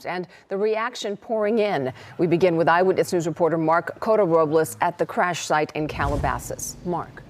And the reaction pouring in. We begin with Eyewitness News reporter Mark Cota-Robles at the crash site in Calabasas. Mark.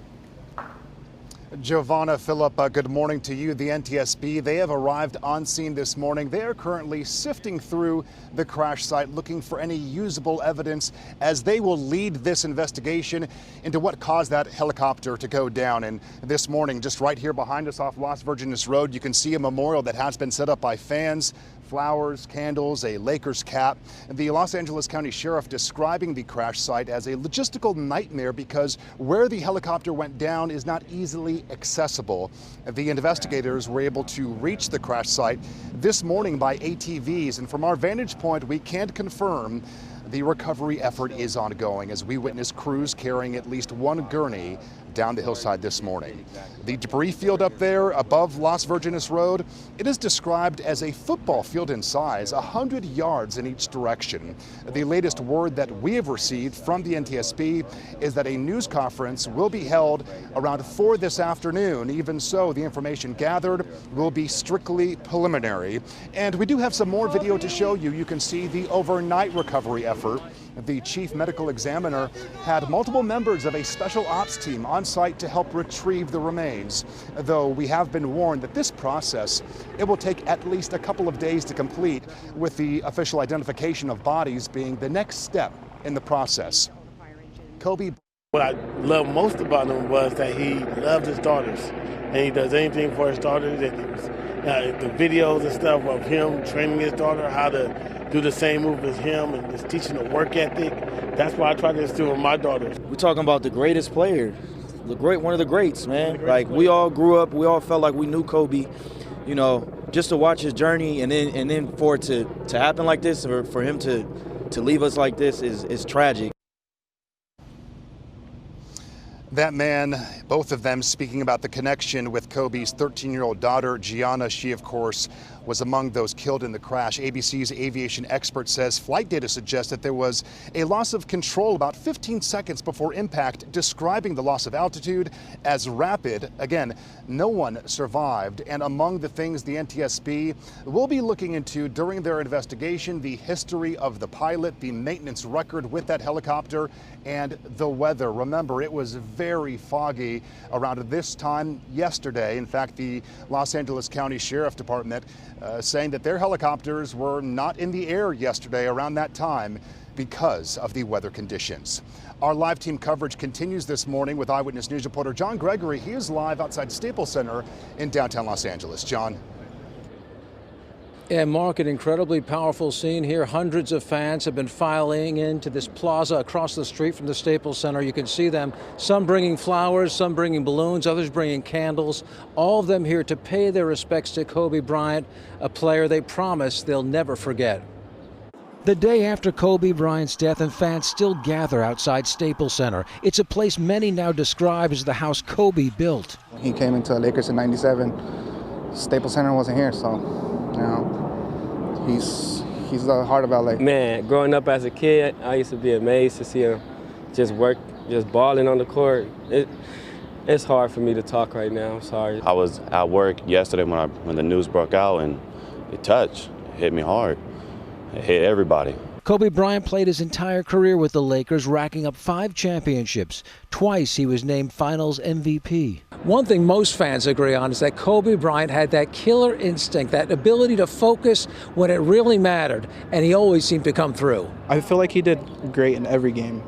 Giovanna, Philip, good morning to you. The NTSB, they have arrived on scene this morning. They are currently sifting through the crash site, looking for any usable evidence as they will lead this investigation into what caused that helicopter to go down. And this morning, just right here behind us off Las Virgenes Road, you can see a memorial that has been set up by fans. Flowers, candles, a Lakers cap. The Los Angeles County Sheriff describing the crash site as a logistical nightmare because where the helicopter went down is not easily accessible. The investigators were able to reach the crash site this morning by ATVs, and from our vantage point, we can't confirm the recovery effort is ongoing as we witness crews carrying at least one gurney down the hillside this morning. The debris field up there above Las Virgenes Road, it is described as a football field in size, 100 yards in each direction. The latest word that we have received from the NTSB is that a news conference will be held around 4 this afternoon. Even so, the information gathered will be strictly preliminary. And we do have some more video to show you. You can see the overnight recovery effort. The chief medical examiner had multiple members of a special ops team on site to help retrieve the remains, though we have been warned that this process, it will take at least a couple of days to complete, with the official identification of bodies being the next step in the process. Kobe. What I loved most about him was that he loved his daughters, and he does anything for his daughters. And the videos and stuff of him training his daughter how to do the same move as him and just teaching the work ethic. That's what I try to instill in my daughters. We're talking about the greatest player, one of the greats, man. Like, we all grew up, we all felt like we knew Kobe. You know, just to watch his journey and then for it to happen like this, or for him to leave us like this is tragic. That man, both of them speaking about the connection with Kobe's 13-year-old daughter, Gianna. She, of course, was among those killed in the crash. ABC's aviation expert says flight data suggests that there was a loss of control about 15 seconds before impact, describing the loss of altitude as rapid. Again, no one survived. And among the things the NTSB will be looking into during their investigation, the history of the pilot, the maintenance record with that helicopter, and the weather. Remember, it was very foggy around this time yesterday. In fact, the Los Angeles County Sheriff Department saying that their helicopters were not in the air yesterday around that time because of the weather conditions. Our live team coverage continues this morning with Eyewitness News reporter John Gregory. He is live outside Staples Center in downtown Los Angeles. John. And Mark, an incredibly powerful scene here. Hundreds of fans have been filing into this plaza across the street from the Staples Center. You can see them, some bringing flowers, some bringing balloons, others bringing candles, all of them here to pay their respects to Kobe Bryant, a player they promise they'll never forget. The day after Kobe Bryant's death, and fans still gather outside Staples Center. It's a place many now describe as the house Kobe built. When he came into the Lakers in '97, Staples Center wasn't here, so, you know, he's the heart of LA. Man, growing up as a kid, I used to be amazed to see him just balling on the court. It's hard for me to talk right now. I'm sorry. I was at work yesterday when the news broke out, and it hit me hard. It hit everybody. Kobe Bryant played his entire career with the Lakers, racking up 5 championships. Twice he was named Finals MVP. One thing most fans agree on is that Kobe Bryant had that killer instinct, that ability to focus when it really mattered, and he always seemed to come through. I feel like he did great in every game.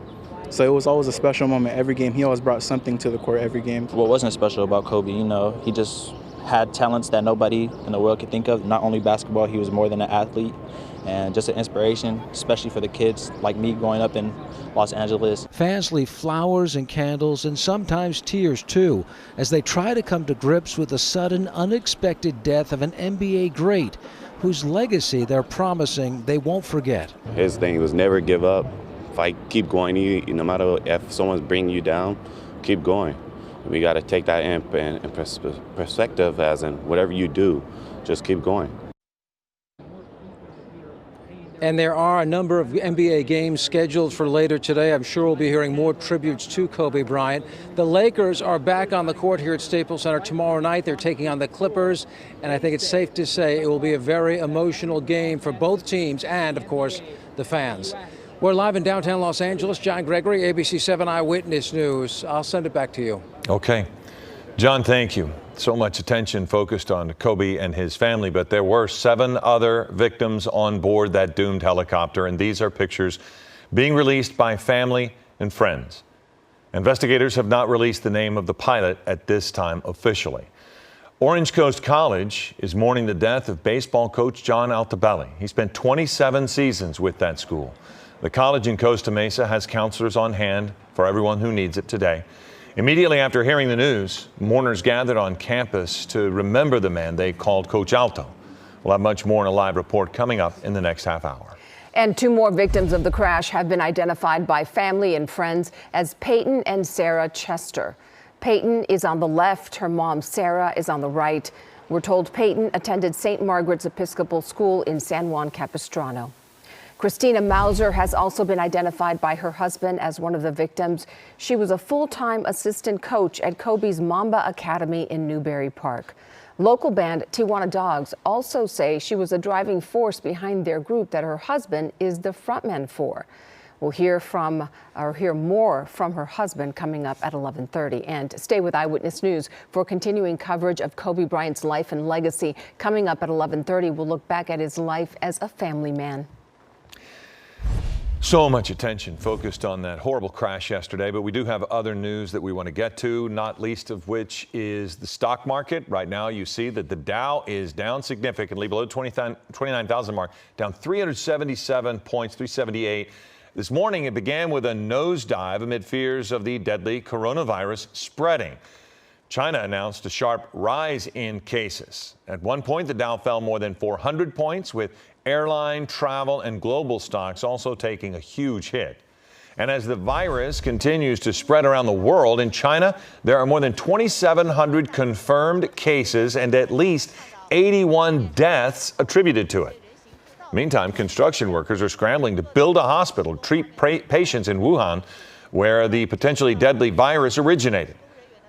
So it was always a special moment every game. He always brought something to the court every game. What wasn't special about Kobe, you know, he just had talents that nobody in the world could think of. Not only basketball, he was more than an athlete. And just an inspiration, especially for the kids like me growing up in Los Angeles. Fans leave flowers and candles and sometimes tears too, as they try to come to grips with the sudden, unexpected death of an NBA great whose legacy they're promising they won't forget. His thing was never give up. Fight, keep going. No matter if someone's bringing you down, keep going. We got to take that in perspective, as in whatever you do, just keep going. And there are a number of NBA games scheduled for later today. I'm sure we'll be hearing more tributes to Kobe Bryant. The Lakers are back on the court here at Staples Center tomorrow night. They're taking on the Clippers, and I think it's safe to say it will be a very emotional game for both teams and, of course, the fans. We're live in downtown Los Angeles. John Gregory, ABC7 Eyewitness News. I'll send it back to you. Okay. John, thank you. So much attention focused on Kobe and his family, but there were 7 other victims on board that doomed helicopter, and these are pictures being released by family and friends. Investigators have not released the name of the pilot at this time officially. Orange Coast College is mourning the death of baseball coach John Altobelli. He spent 27 seasons with that school. The college in Costa Mesa has counselors on hand for everyone who needs it today. Immediately after hearing the news, mourners gathered on campus to remember the man they called Coach Alto. We'll have much more in a live report coming up in the next half hour. And 2 more victims of the crash have been identified by family and friends as Peyton and Sarah Chester. Peyton is on the left. Her mom, Sarah, is on the right. We're told Peyton attended St. Margaret's Episcopal School in San Juan Capistrano. Christina Mauser has also been identified by her husband as one of the victims. She was a full-time assistant coach at Kobe's Mamba Academy in Newbury Park. Local band Tijuana Dogs also say she was a driving force behind their group that her husband is the frontman for. We'll hear more from her husband coming up at 11:30. And stay with Eyewitness News for continuing coverage of Kobe Bryant's life and legacy. Coming up at 11:30, we'll look back at his life as a family man. So much attention focused on that horrible crash yesterday, but we do have other news that we want to get to, not least of which is the stock market. Right now, you see that the Dow is down significantly, below 29,000 mark, down 377 points, 378. This morning, it began with a nosedive amid fears of the deadly coronavirus spreading. China announced a sharp rise in cases. At one point, the Dow fell more than 400 points, with airline, travel, and global stocks also taking a huge hit. And as the virus continues to spread around the world, in China, there are more than 2,700 confirmed cases and at least 81 deaths attributed to it. Meantime, construction workers are scrambling to build a hospital to treat patients in Wuhan, where the potentially deadly virus originated.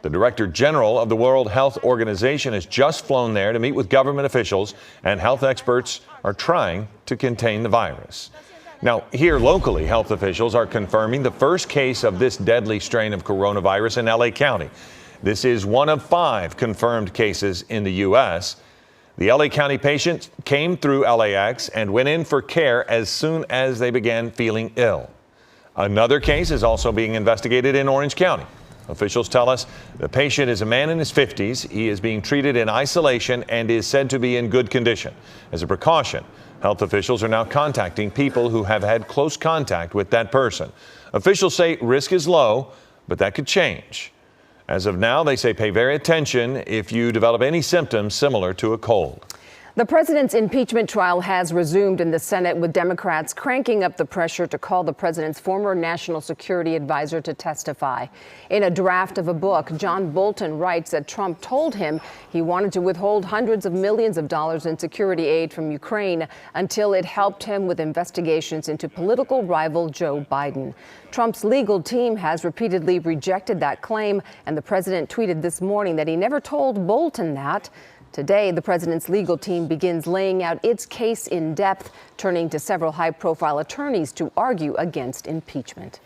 The Director General of the World Health Organization has just flown there to meet with government officials, and health experts are trying to contain the virus. Now, here locally, health officials are confirming the first case of this deadly strain of coronavirus in LA County. This is one of 5 confirmed cases in the U.S. The LA County patient came through LAX and went in for care as soon as they began feeling ill. Another case is also being investigated in Orange County. Officials tell us the patient is a man in his 50s. He is being treated in isolation and is said to be in good condition. As a precaution, health officials are now contacting people who have had close contact with that person. Officials say risk is low, but that could change. As of now, they say pay very attention if you develop any symptoms similar to a cold. The president's impeachment trial has resumed in the Senate, with Democrats cranking up the pressure to call the president's former national security advisor to testify. In a draft of a book, John Bolton writes that Trump told him he wanted to withhold hundreds of millions of dollars in security aid from Ukraine until it helped him with investigations into political rival Joe Biden. Trump's legal team has repeatedly rejected that claim, and the president tweeted this morning that he never told Bolton that. Today, the president's legal team begins laying out its case in depth, turning to several high-profile attorneys to argue against impeachment.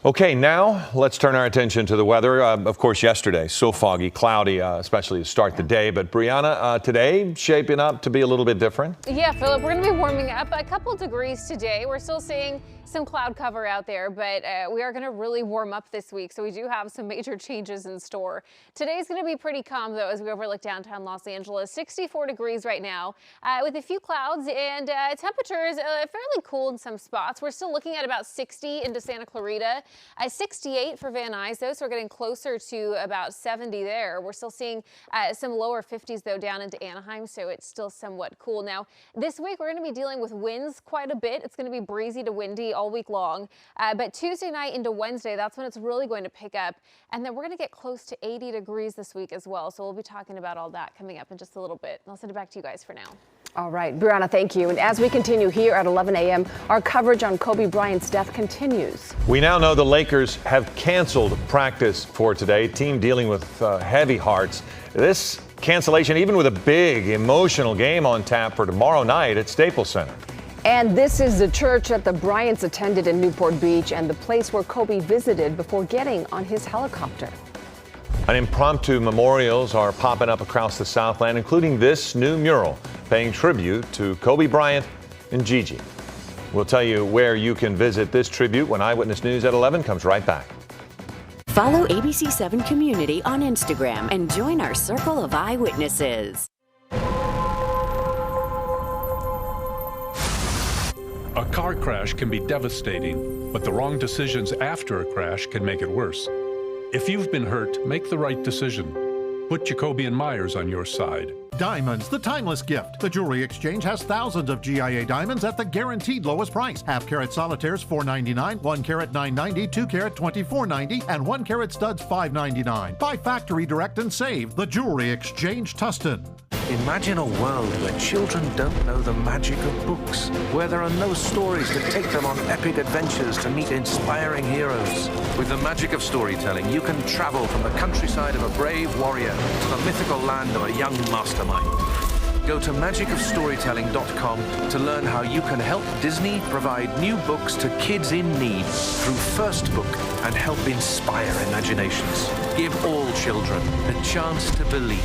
Okay, now let's turn our attention to the weather. Of course, yesterday, so foggy, cloudy, especially to start the day. But Brianna, today shaping up to be a little bit different. Yeah, Philip, we're going to be warming up a couple degrees today. We're still seeing some cloud cover out there, but we are going to really warm up this week, so we do have some major changes in store. Today's going to be pretty calm, though, as we overlook downtown Los Angeles. 64 degrees right now, with a few clouds, and temperatures fairly cool in some spots. We're still looking at about 60 into Santa Clarita, 68 for Van Nuys, though, so we're getting closer to about 70 there. We're still seeing some lower 50s, though, down into Anaheim, so it's still somewhat cool. Now, this week, we're going to be dealing with winds quite a bit. It's going to be breezy to windy all week long, but Tuesday night into Wednesday, that's when it's really going to pick up, and then we're going to get close to 80 degrees this week as well, so we'll be talking about all that coming up in just a little bit. I'll send it back to you guys for now. All right, Brianna, thank you. And as we continue here at 11 a.m., our coverage on Kobe Bryant's death continues. We now know the Lakers have canceled practice for today. Team dealing with heavy hearts. This cancellation, even with a big emotional game on tap for tomorrow night at Staples Center. And this is the church that the Bryants attended in Newport Beach and the place where Kobe visited before getting on his helicopter. And impromptu memorials are popping up across the Southland, including this new mural paying tribute to Kobe Bryant and Gigi. We'll tell you where you can visit this tribute when Eyewitness News at 11 comes right back. Follow ABC7 Community on Instagram and join our circle of eyewitnesses. A car crash can be devastating, but the wrong decisions after a crash can make it worse. If you've been hurt, make the right decision. Put Jacoby and Myers on your side. Diamonds, the timeless gift. The Jewelry Exchange has thousands of GIA diamonds at the guaranteed lowest price. Half-carat solitaires $4.99, 1-carat $9.90, 2-carat $24.90, and 1-carat studs $5.99. Buy factory direct and save. The Jewelry Exchange, Tustin. Imagine a world where children don't know the magic of books, where there are no stories to take them on epic adventures to meet inspiring heroes. With the magic of storytelling, you can travel from the countryside of a brave warrior to the mythical land of a young mastermind. Go to magicofstorytelling.com to learn how you can help Disney provide new books to kids in need through First Book and help inspire imaginations. Give all children a chance to believe.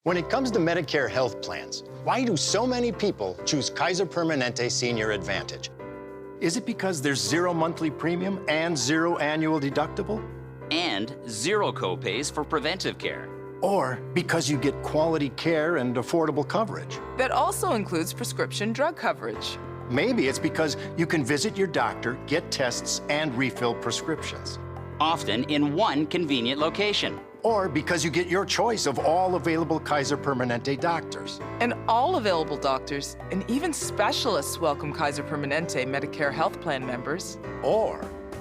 When it comes to Medicare health plans, why do so many people choose Kaiser Permanente Senior Advantage? Is it because there's 0 monthly premium and 0 annual deductible? And 0 copays for preventive care. Or because you get quality care and affordable coverage? That also includes prescription drug coverage. Maybe it's because you can visit your doctor, get tests, and refill prescriptions. Often in one convenient location. Or because you get your choice of all available Kaiser Permanente doctors. And all available doctors and even specialists welcome Kaiser Permanente Medicare Health Plan members. Or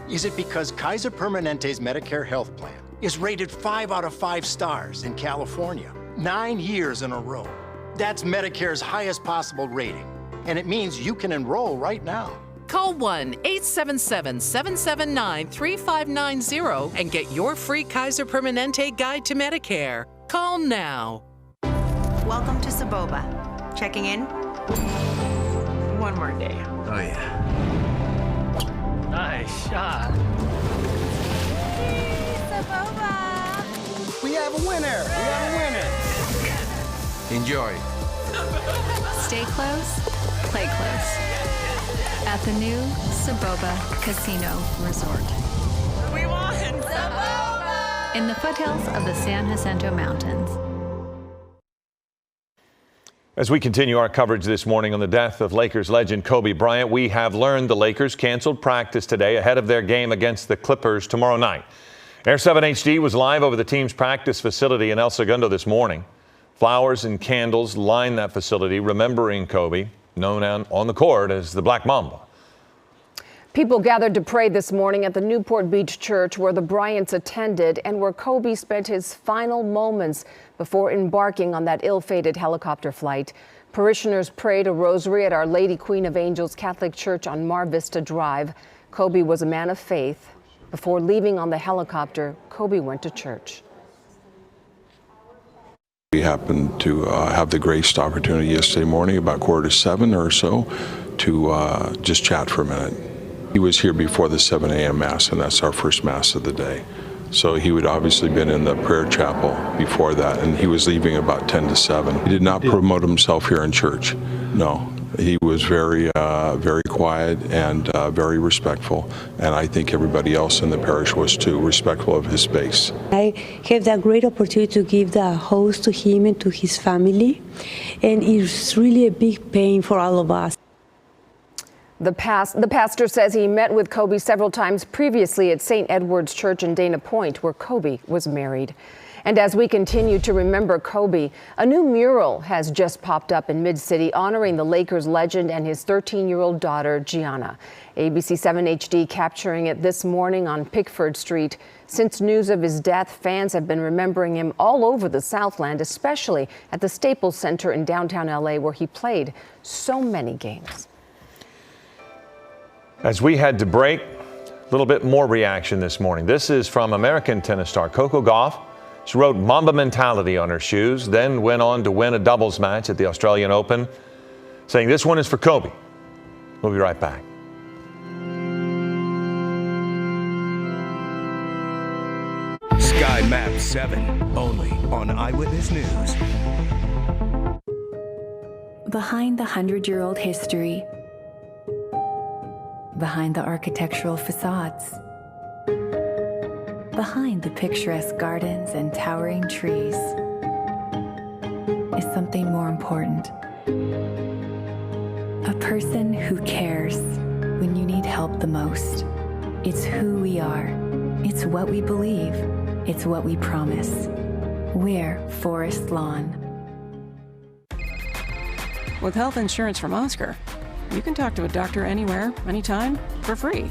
is it because Kaiser Permanente's Medicare Health Plan is rated 5 out of 5 stars in California, 9 years in a row? That's Medicare's highest possible rating, and it means you can enroll right now. Call 1-877-779-3590 and get your free Kaiser Permanente Guide to Medicare. Call now. Welcome to Saboba. Checking in? One more day. Oh, yeah. Nice shot. Saboba! We have a winner! We have a winner! Enjoy. Stay close, play close. At the new Saboba Casino Resort. We won! Saboba! In the foothills of the San Jacinto Mountains. As we continue our coverage this morning on the death of Lakers legend Kobe Bryant, we have learned the Lakers canceled practice today ahead of their game against the Clippers tomorrow night. Air 7 HD was live over the team's practice facility in El Segundo this morning. Flowers and candles line that facility, remembering Kobe, known on the court as the Black Mamba. People gathered to pray this morning at the Newport Beach Church where the Bryants attended and where Kobe spent his final moments before embarking on that ill-fated helicopter flight. Parishioners prayed a rosary at Our Lady Queen of Angels Catholic Church on Mar Vista Drive. Kobe was a man of faith. Before leaving on the helicopter, Kobe went to church. We happened to have the graced opportunity yesterday morning, about 6:45 or so, to just chat for a minute. He was here before the 7 a.m. Mass, and that's our first Mass of the day. So he would obviously been in the prayer chapel before that, and he was leaving about 10 to 7. He did not promote himself here in church. No, he was very quiet and very respectful, and I think everybody else in the parish was too, respectful of his space. I have that great opportunity to give the host to him and to his family, and it's really a big pain for all of us. The pastor says he met with Kobe several times previously at St. Edward's Church in Dana Point, where Kobe was married. And as we continue to remember Kobe, a new mural has just popped up in Mid-City honoring the Lakers legend and his 13-year-old daughter, Gianna. ABC7 HD capturing it this morning on Pickford Street. Since news of his death, fans have been remembering him all over the Southland, especially at the Staples Center in downtown LA, where he played so many games. As we head to break, a little bit more reaction this morning. This is from American tennis star Coco Gauff. She wrote Mamba mentality on her shoes, then went on to win a doubles match at the Australian Open, saying this one is for Kobe. We'll be right back. Sky Map 7, only on Eyewitness News. Behind the 100-year-old history, behind the architectural facades, behind the picturesque gardens and towering trees, is something more important. A person who cares when you need help the most. It's who we are. It's what we believe. It's what we promise. We're Forest Lawn. With health insurance from Oscar, you can talk to a doctor anywhere, anytime, for free.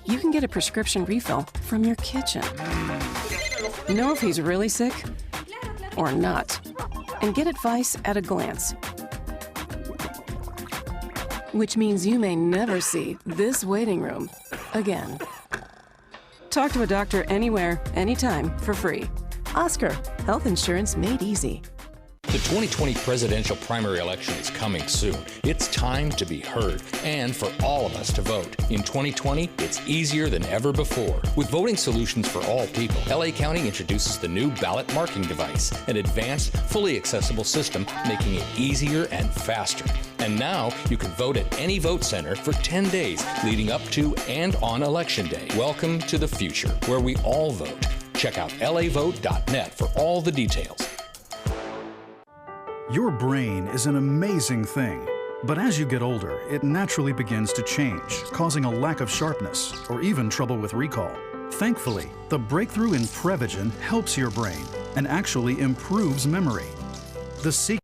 You can get a prescription refill from your kitchen. Know if he's really sick or not, and get advice at a glance. Which means you may never see this waiting room again. Talk to a doctor anywhere, anytime, for free. Oscar, health insurance made easy. The 2020 presidential primary election is coming soon. It's time to be heard and for all of us to vote. In 2020, it's easier than ever before. With voting solutions for all people, LA County introduces the new ballot marking device, an advanced, fully accessible system making it easier and faster. And now you can vote at any vote center for 10 days leading up to and on Election Day. Welcome to the future, where we all vote. Check out lavote.net for all the details. Your brain is an amazing thing, but as you get older, it naturally begins to change, causing a lack of sharpness or even trouble with recall. Thankfully, the breakthrough in Prevagen helps your brain and actually improves memory. The secret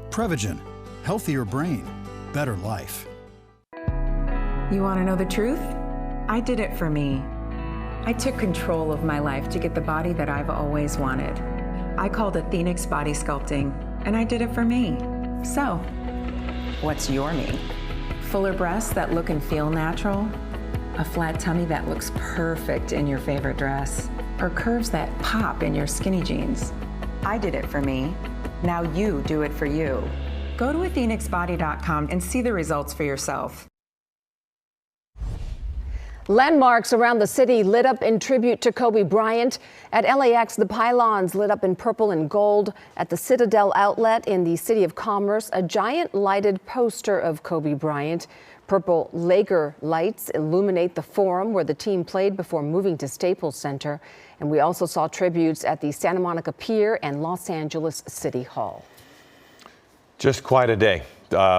Prevagen, healthier brain, better life. You want to know the truth? I did it for me. I took control of my life to get the body that I've always wanted. I called it Phoenix Body Sculpting, and I did it for me. So, what's your me? Fuller breasts that look and feel natural? A flat tummy that looks perfect in your favorite dress? Or curves that pop in your skinny jeans? I did it for me. Now you do it for you. Go to AthenixBody.com and see the results for yourself. Landmarks around the city lit up in tribute to Kobe Bryant. At LAX, the pylons lit up in purple and gold. At the Citadel Outlet in the City of Commerce, a giant lighted poster of Kobe Bryant. Purple Laker lights illuminate the forum where the team played before moving to Staples Center. And we also saw tributes at the Santa Monica Pier and Los Angeles City Hall. Just quite a day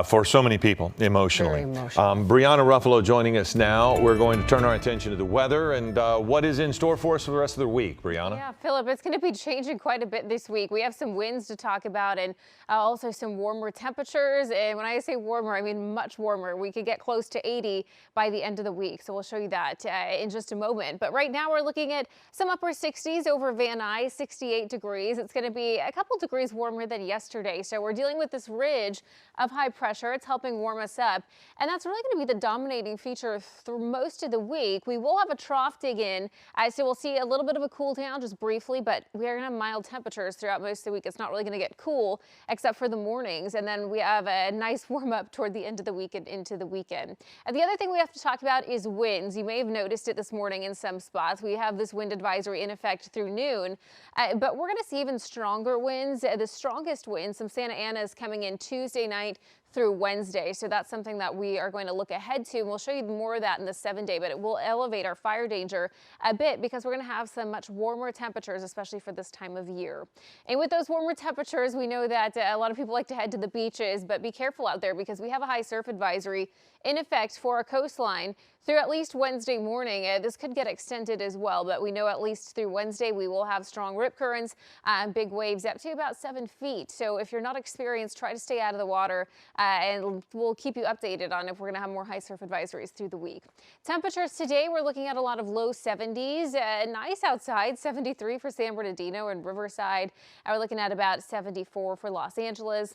for so many people emotionally. Very emotional. Brianna Ruffalo joining us now. We're going to turn our attention to the weather and what is in store for us for the rest of the week. Brianna? Yeah, Philip, it's going to be changing quite a bit this week. We have some winds to talk about and also some warmer temperatures. And when I say warmer, I mean much warmer. We could get close to 80 by the end of the week. So we'll show you that in just a moment. But right now we're looking at some upper 60s over Van Nuys, 68 degrees. It's going to be a couple degrees warmer than yesterday. So we're dealing with this ridge of high pressure. It's helping warm us up. And that's really going to be the dominating feature through most of the week. We will have a trough dig in. So we'll see a little bit of a cool down just briefly, but we are going to have mild temperatures throughout most of the week. It's not really going to get cool except for the mornings. And then we have a nice warm up toward the end of the week and into the weekend. And the other thing we have to talk about is winds. You may have noticed it this morning in some spots. We have this wind advisory in effect through noon, but we're going to see even stronger winds. The strongest winds, some Santa Anas coming in Tuesday night through Wednesday. So that's something that we are going to look ahead to, and we'll show you more of that in the 7-day, but it will elevate our fire danger a bit because we're going to have some much warmer temperatures, especially for this time of year. And with those warmer temperatures, we know that a lot of people like to head to the beaches, but be careful out there because we have a high surf advisory in effect for our coastline through at least Wednesday morning. This could get extended as well, but we know at least through Wednesday we will have strong rip currents and big waves up to about 7 feet. So if you're not experienced, try to stay out of the water, and we'll keep you updated on if we're going to have more high surf advisories through the week. Temperatures today, we're looking at a lot of low 70s. Nice outside, 73 for San Bernardino and Riverside. We're looking at about 74 for Los Angeles.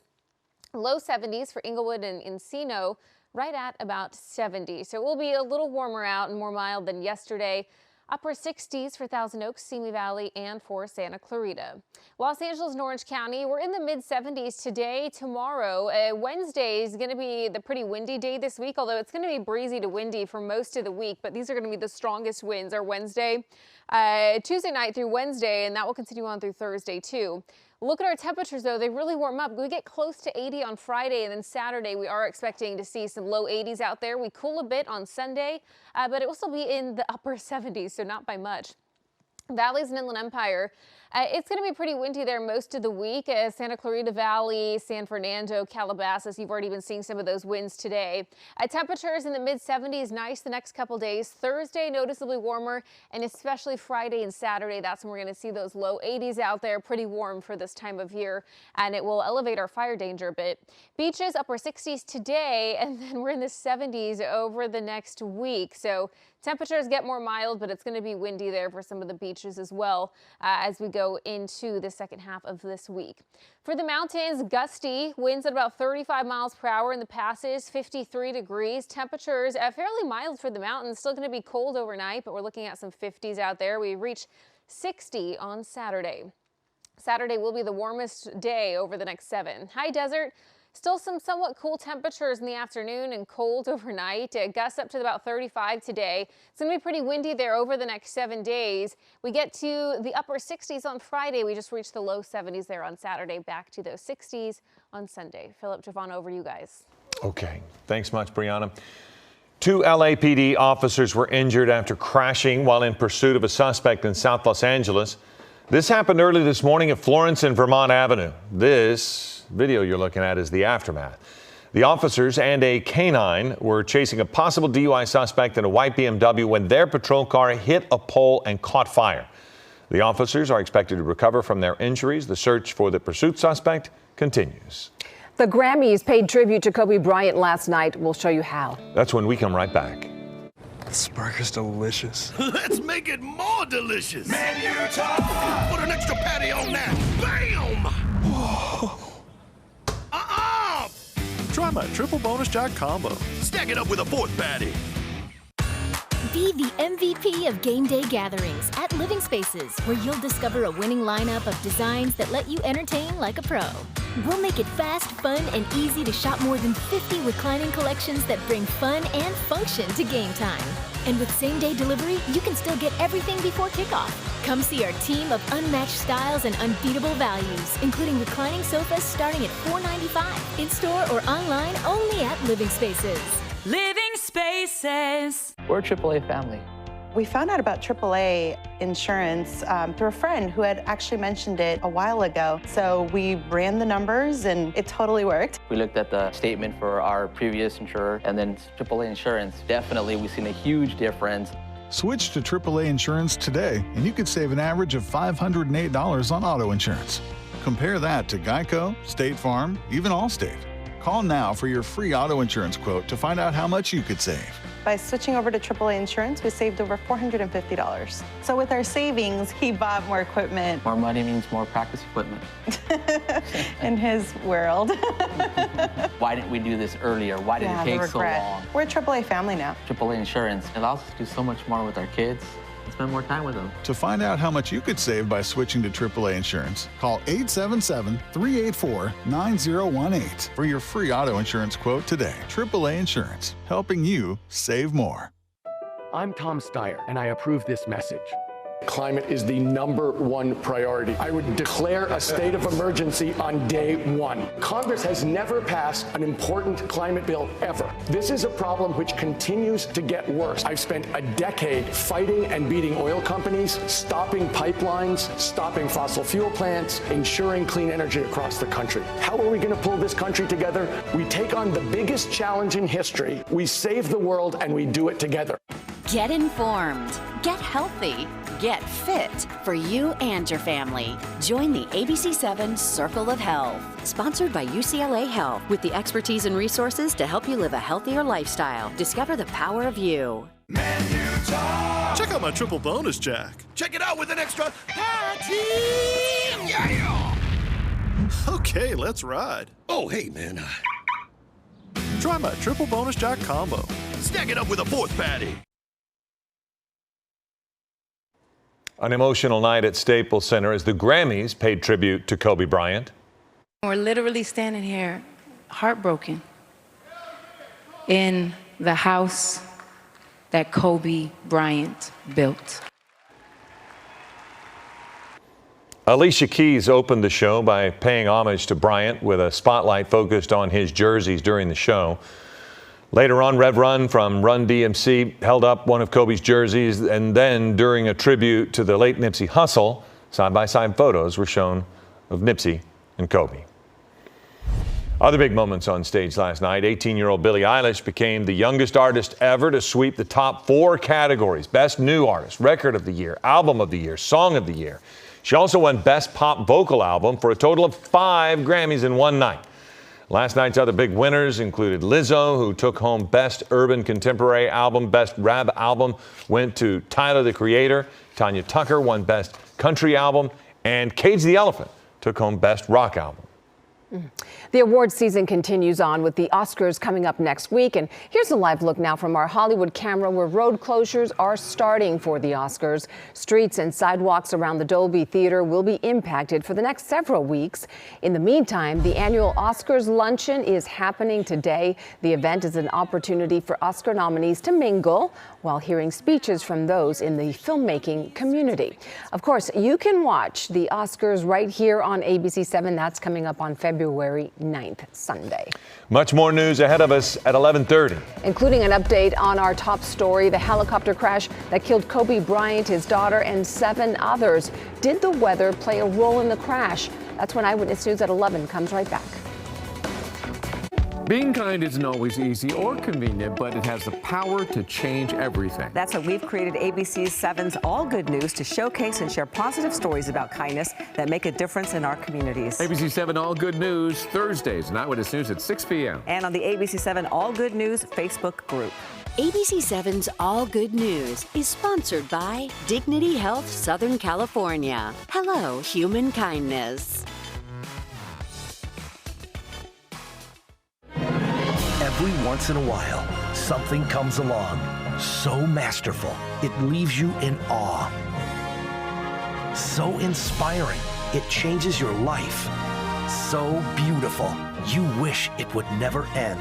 Low 70s for Inglewood and Encino, right at about 70. So it will be a little warmer out and more mild than yesterday. Upper 60s for Thousand Oaks, Simi Valley, and for Santa Clarita. Los Angeles and Orange County, we're in the mid-70s today. Tomorrow, Wednesday is going to be the pretty windy day this week, although it's going to be breezy to windy for most of the week, but these are going to be the strongest winds are Wednesday, Tuesday night through Wednesday, and that will continue on through Thursday too. Look at our temperatures, though. They really warm up. We get close to 80 on Friday, and then Saturday we are expecting to see some low 80s out there. We cool a bit on Sunday, but it will still be in the upper 70s, so not by much. Valleys and Inland Empire, it's going to be pretty windy there most of the week. Santa Clarita Valley, San Fernando, Calabasas, you've already been seeing some of those winds today. Temperatures in the mid-70s, nice the next couple days. Thursday, noticeably warmer, and especially Friday and Saturday, that's when we're going to see those low 80s out there, pretty warm for this time of year, and it will elevate our fire danger a bit. Beaches, upper 60s today, and then we're in the 70s over the next week. So temperatures get more mild, but it's going to be windy there for some of the beaches as well as we go into the second half of this week. For the mountains, gusty winds at about 35 miles per hour in the passes, 53 degrees. Temperatures fairly mild for the mountains, still going to be cold overnight, but we're looking at some 50s out there. We reach 60 on Saturday. Saturday will be the warmest day over the next 7. High desert. Still some somewhat cool temperatures in the afternoon and cold overnight. Gusts up to about 35 today. It's going to be pretty windy there over the next 7 days. We get to the upper 60s on Friday. We just reached the low 70s there on Saturday. Back to those 60s on Sunday. Philip, Javon, over to you guys. Okay. Thanks much, Brianna. 2 LAPD officers were injured after crashing while in pursuit of a suspect in South Los Angeles. This happened early this morning at Florence and Vermont Avenue. This video you're looking at is the aftermath. The officers and a canine were chasing a possible DUI suspect in a white BMW when their patrol car hit a pole and caught fire. The officers are expected to recover from their injuries. The search for the pursuit suspect continues. The Grammys paid tribute to Kobe Bryant last night. We'll show you how. That's when we come right back. This burger's delicious. Let's make it more delicious. Menu time! Put an extra patty on that. Bam! Try my triple bonus jack combo. Stack it up with a 4th patty. Be the MVP of game day gatherings at Living Spaces, where you'll discover a winning lineup of designs that let you entertain like a pro. We'll make it fast, fun, and easy to shop more than 50 reclining collections that bring fun and function to game time. And with same-day delivery, you can still get everything before kickoff. Come see our team of unmatched styles and unbeatable values, including reclining sofas starting at $4.95. In-store or online, only at Living Spaces. Living Spaces. We're a AAA family. We found out about AAA insurance through a friend who had actually mentioned it a while ago. So we ran the numbers and it totally worked. We looked at the statement for our previous insurer and then AAA insurance. Definitely, we've seen a huge difference. Switch to AAA insurance today, and you could save an average of $508 on auto insurance. Compare that to Geico, State Farm, even Allstate. Call now for your free auto insurance quote to find out how much you could save. By switching over to AAA insurance, we saved over $450. So with our savings, he bought more equipment. More money means more practice equipment. In his world. Why didn't we do this earlier? Why did it take so long? We're a AAA family now. AAA insurance allows us to do so much more with our kids and spend more time with them. To find out how much you could save by switching to AAA insurance, call 877-384-9018 for your free auto insurance quote today. AAA Insurance, helping you save more. I'm Tom Steyer, and I approve this message. Climate is the #1 priority. I would declare a state of emergency on day one. Congress has never passed an important climate bill ever. This is a problem which continues to get worse. I've spent a decade fighting and beating oil companies, stopping pipelines, stopping fossil fuel plants, ensuring clean energy across the country. How are we going to pull this country together? We take on the biggest challenge in history. We save the world, and we do it together. Get informed. Get healthy. Get fit for you and your family. Join the ABC7 Circle of Health, sponsored by UCLA Health, with the expertise and resources to help you live a healthier lifestyle. Discover the power of you. Check out my triple bonus, Jack. Check it out with an extra patty. Yeah. Okay, let's ride. Oh, hey, man. Try my triple bonus Jack combo. Stack it up with a 4th patty. An emotional night at Staples Center as the Grammys paid tribute to Kobe Bryant. We're literally standing here heartbroken in the house that Kobe Bryant built. Alicia Keys opened the show by paying homage to Bryant with a spotlight focused on his jerseys during the show. Later on, Rev Run from Run DMC held up one of Kobe's jerseys, and then during a tribute to the late Nipsey Hussle, side-by-side photos were shown of Nipsey and Kobe. Other big moments on stage last night. 18-year-old Billie Eilish became the youngest artist ever to sweep the top 4 categories: Best New Artist, Record of the Year, Album of the Year, Song of the Year. She also won Best Pop Vocal Album for a total of 5 Grammys in one night. Last night's other big winners included Lizzo, who took home Best Urban Contemporary Album. Best Rap Album went to Tyler, the Creator. Tanya Tucker won Best Country Album. And Cage the Elephant took home Best Rock Album. The awards season continues on with the Oscars coming up next week. And here's a live look now from our Hollywood camera where road closures are starting for the Oscars. Streets and sidewalks around the Dolby Theater will be impacted for the next several weeks. In the meantime, the annual Oscars luncheon is happening today. The event is an opportunity for Oscar nominees to mingle while hearing speeches from those in the filmmaking community. Of course, you can watch the Oscars right here on ABC7. That's coming up on February 9th, Sunday. Much more news ahead of us at 11:30. Including an update on our top story, the helicopter crash that killed Kobe Bryant, his daughter, and 7 others. Did the weather play a role in the crash? That's when Eyewitness News at 11 comes right back. Being kind isn't always easy or convenient, but it has the power to change everything. That's why we've created ABC7's All Good News to showcase and share positive stories about kindness that make a difference in our communities. ABC7 All Good News, Thursdays, and Eyewitness News at 6 p.m. And on the ABC7 All Good News Facebook group. ABC7's All Good News is sponsored by Dignity Health Southern California. Hello, human kindness. Every once in a while, something comes along so masterful, it leaves you in awe. So inspiring, it changes your life. So beautiful, you wish it would never end.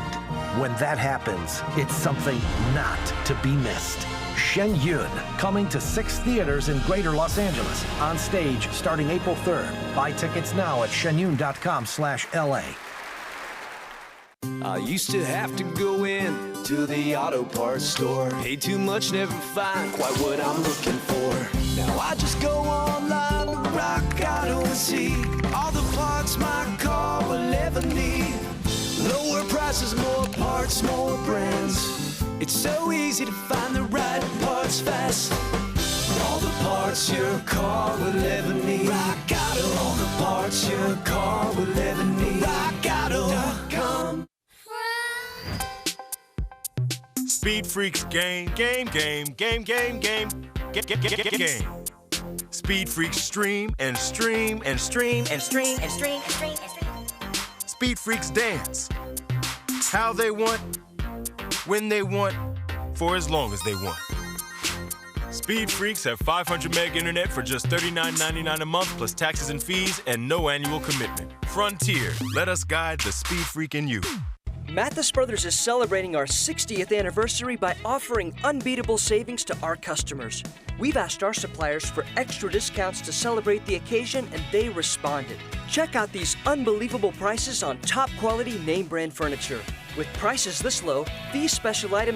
When that happens, it's something not to be missed. Shen Yun, coming to 6 theaters in Greater Los Angeles. On stage starting April 3rd. Buy tickets now at shenyun.com/LA. I used to have to go in to the auto parts store. Pay too much, never find quite what I'm looking for. Now I just go online, rock auto and see all the parts my car will ever need. Lower prices, more parts, more brands. It's so easy to find the right parts fast. All the parts your car will ever need. Rock Auto. All the parts your car will ever need. RockAuto.com. Speed Freaks game. Speed Freaks stream and stream and stream and stream and stream and stream and stream. Speed Freaks dance. How they want, when they want, for as long as they want. Speed Freaks have 500 meg internet for just $39.99 a month plus taxes and fees and no annual commitment. Frontier, let us guide the Speed Freak in you. Mathis Brothers is celebrating our 60th anniversary by offering unbeatable savings to our customers. We've asked our suppliers for extra discounts to celebrate the occasion, and they responded. Check out these unbelievable prices on top quality name brand furniture. With prices this low, these special items